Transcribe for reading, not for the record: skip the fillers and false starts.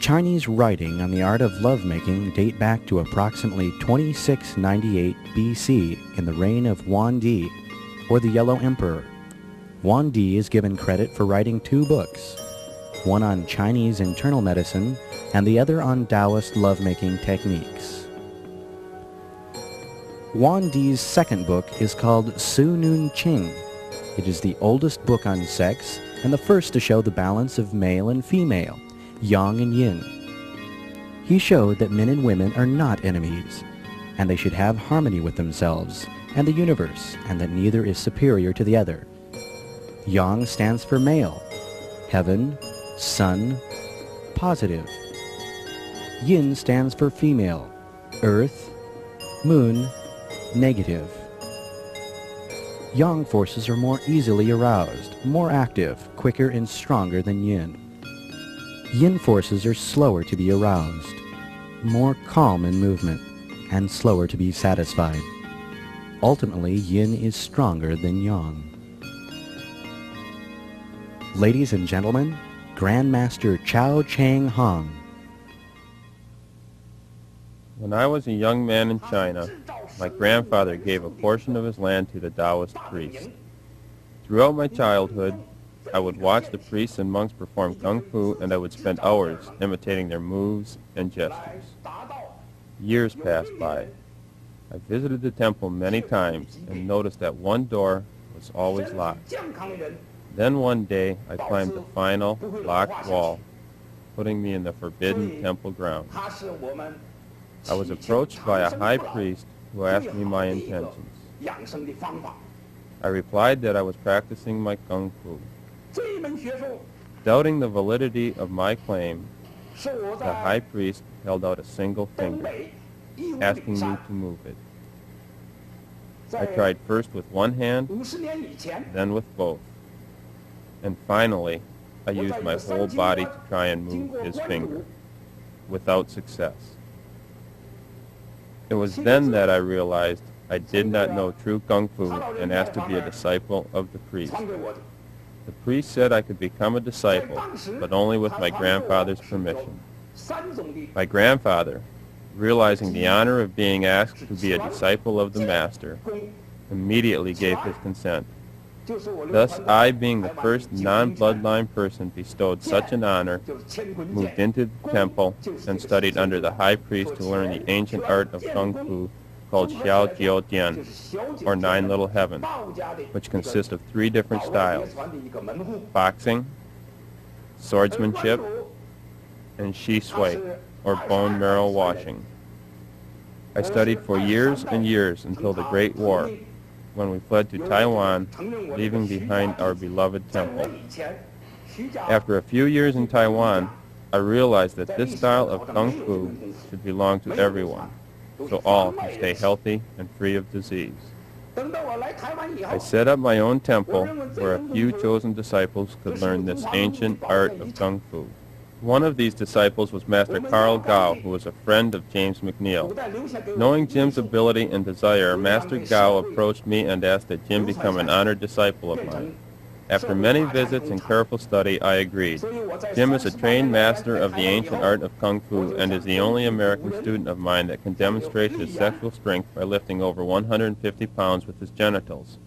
Chinese writing on the art of lovemaking date back to approximately 2698 BC in the reign of Yuan Di, or the Yellow Emperor. Yuan Di is given credit for writing 2 books, one on Chinese internal medicine and the other on Taoist lovemaking techniques. Yuan Di's second book is called Su Nun Qing. It is the oldest book on sex and the first to show the balance of male and female, yang and yin. He showed that men and women are not enemies, and they should have harmony with themselves and the universe, and that neither is superior to the other. Yang stands for male, heaven, sun, positive. Yin stands for female, earth, moon, negative. Yang forces are more easily aroused, more active, quicker and stronger than yin. Yin forces are slower to be aroused, more calm in movement, and slower to be satisfied. Ultimately, yin is stronger than yang. Ladies and gentlemen, Grandmaster Chao Chang Hong. When I was a young man in China, my grandfather gave a portion of his land to the Taoist priest. Throughout my childhood, I would watch the priests and monks perform kung fu, and I would spend hours imitating their moves and gestures. Years passed by. I visited the temple many times and noticed that one door was always locked. Then one day, I climbed the final locked wall, putting me in the forbidden temple grounds. I was approached by a high priest who asked me my intentions. I replied that I was practicing my kung fu. Doubting the validity of my claim, the high priest held out a single finger, asking me to move it. I tried first with one hand, then with both. And finally, I used my whole body to try and move his finger, without success. It was then that I realized I did not know true kung fu and asked to be a disciple of the priest. The priest said I could become a disciple, but only with my grandfather's permission. My grandfather, realizing the honor of being asked to be a disciple of the master, immediately gave his consent. Thus, I, being the first non-bloodline person bestowed such an honor, moved into the temple and studied under the high priest to learn the ancient art of kung fu called Xiao Jiao Dian, or 9 Little Heavens, which consists of 3 different styles: boxing, swordsmanship, and shi sui, or bone marrow washing. I studied for years and years until the Great War, when we fled to Taiwan, leaving behind our beloved temple. After a few years in Taiwan, I realized that this style of kung fu should belong to everyone, so all can stay healthy and free of disease. I set up my own temple where a few chosen disciples could learn this ancient art of kung fu. One of these disciples was Master Carl Gao, who was a friend of James McNeill. Knowing Jim's ability and desire, Master Gao approached me and asked that Jim become an honored disciple of mine. After many visits and careful study, I agreed. Jim is a trained master of the ancient art of kung fu and is the only American student of mine that can demonstrate his sexual strength by lifting over 150 pounds with his genitals.